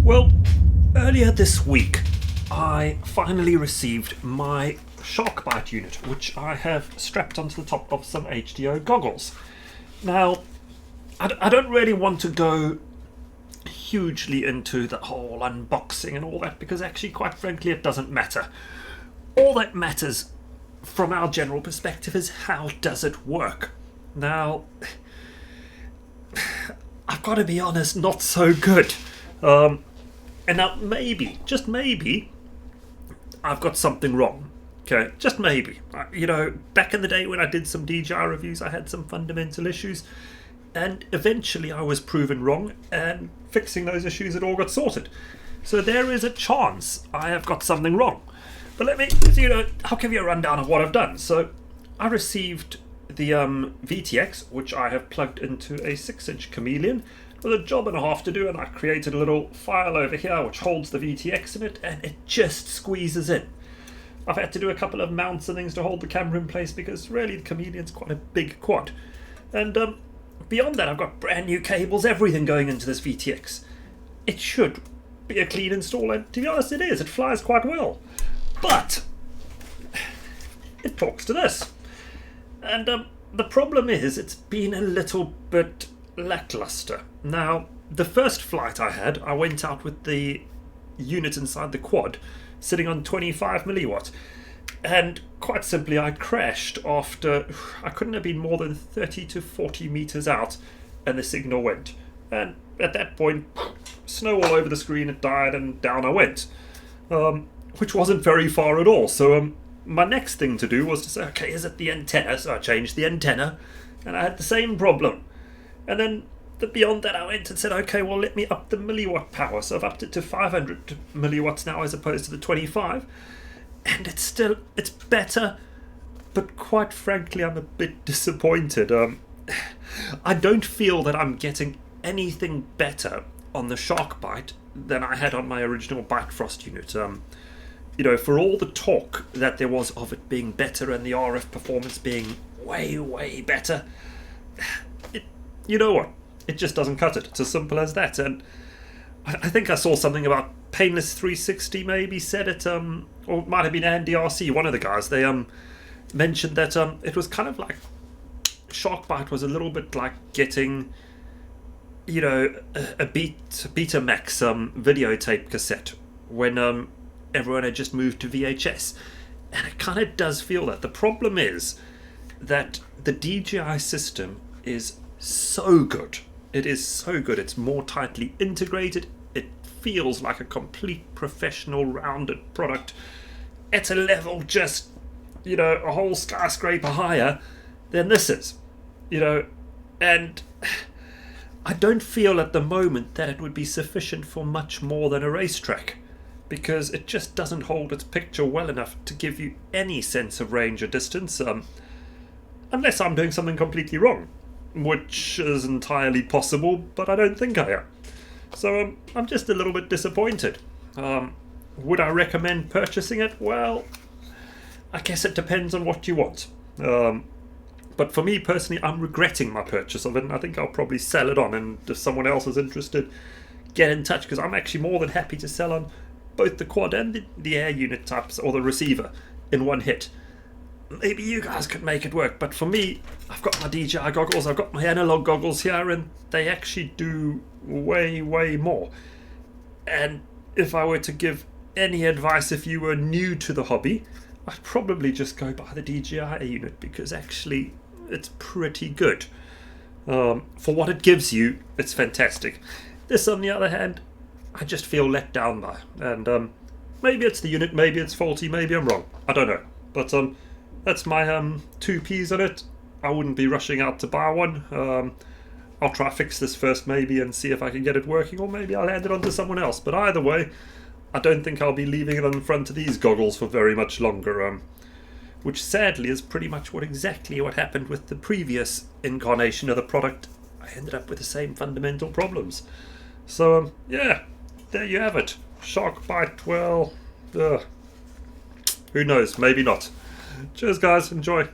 Well, earlier this week, I finally received my Shark Byte unit, which I have strapped onto the top of some HDO goggles. Now, I don't really want to go hugely into the whole unboxing and all that, because actually, quite frankly, it doesn't matter. All that matters from our general perspective is how does it work. Now, I've got to be honest, not so good. And now maybe, just maybe, I've got something wrong. Okay, just maybe. You know, back in the day when I did some DJI reviews, I had some fundamental issues, and eventually I was proven wrong, and fixing those issues, it all got sorted. So there is a chance I have got something wrong. But let me, I'll give you a rundown of what I've done. So I received the VTX, which I have plugged into a 6-inch Chameleon, with a job and a half to do, and I created a little file over here which holds the VTX in it, and it just squeezes in. I've had to do a couple of mounts and things to hold the camera in place, because really the Chameleon's quite a big quad. And beyond that, I've got brand new cables, everything going into this VTX. It should be a clean install, and to be honest it is, it flies quite well. But it talks to this. And the problem is, it's been a little bit lackluster. Now, the first flight I had, I went out with the unit inside the quad, sitting on 25 milliwatt, and quite simply I crashed after, I couldn't have been more than 30 to 40 meters out, and the signal went. And at that point, snow all over the screen, it died, and down I went. Which wasn't very far at all. So my next thing to do was to say, okay, is it the antenna? So I changed the antenna, and I had the same problem. And then beyond that, I went and said, okay, well, let me up the milliwatt power. So I've upped it to 500 milliwatts now as opposed to the 25. And it's better, but quite frankly, I'm a bit disappointed. I don't feel that I'm getting anything better on the Shark Byte than I had on my original Bifrost unit. For all the talk that there was of it being better and the RF performance being way, way better, you know what? It just doesn't cut it. It's as simple as that. And I think I saw something about Painless 360 maybe said it, or it might have been Andy RC, one of the guys. They mentioned that it was kind of like Shark Byte was a little bit like getting, a Betamax videotape cassette when everyone had just moved to VHS. And it kind of does feel that. The problem is that the DJI system is so good. It is so good. It's more tightly integrated. It feels like a complete professional rounded product at a level just, a whole skyscraper higher than this is. And I don't feel at the moment that it would be sufficient for much more than a racetrack, because it just doesn't hold its picture well enough to give you any sense of range or distance, unless I'm doing something completely wrong, which is entirely possible, but I don't think I am. So I'm just a little bit disappointed. Would I recommend purchasing it? Well, I guess it depends on what you want. But for me personally, I'm regretting my purchase of it, and I think I'll probably sell it on, and if someone else is interested, get in touch, because I'm actually more than happy to sell on both the quad and the air unit types, or the receiver, in one hit. Maybe you guys could make it work, but for me, I've got my DJI goggles, I've got my analog goggles here, and they actually do way, way more. And if I were to give any advice if you were new to the hobby, I'd probably just go buy the DJI unit, because actually it's pretty good. For what it gives you, it's fantastic. This, on the other hand, I just feel let down by. And maybe it's the unit, maybe it's faulty, maybe I'm wrong. I don't know. But that's my 2Ps on it. I wouldn't be rushing out to buy one. I'll try fix this first maybe and see if I can get it working, or maybe I'll hand it on to someone else. But either way, I don't think I'll be leaving it on the front of these goggles for very much longer. Which sadly is pretty much exactly what happened with the previous incarnation of the product. I ended up with the same fundamental problems. So yeah, there you have it. Shark Byte, well, who knows, maybe not. Cheers guys, enjoy.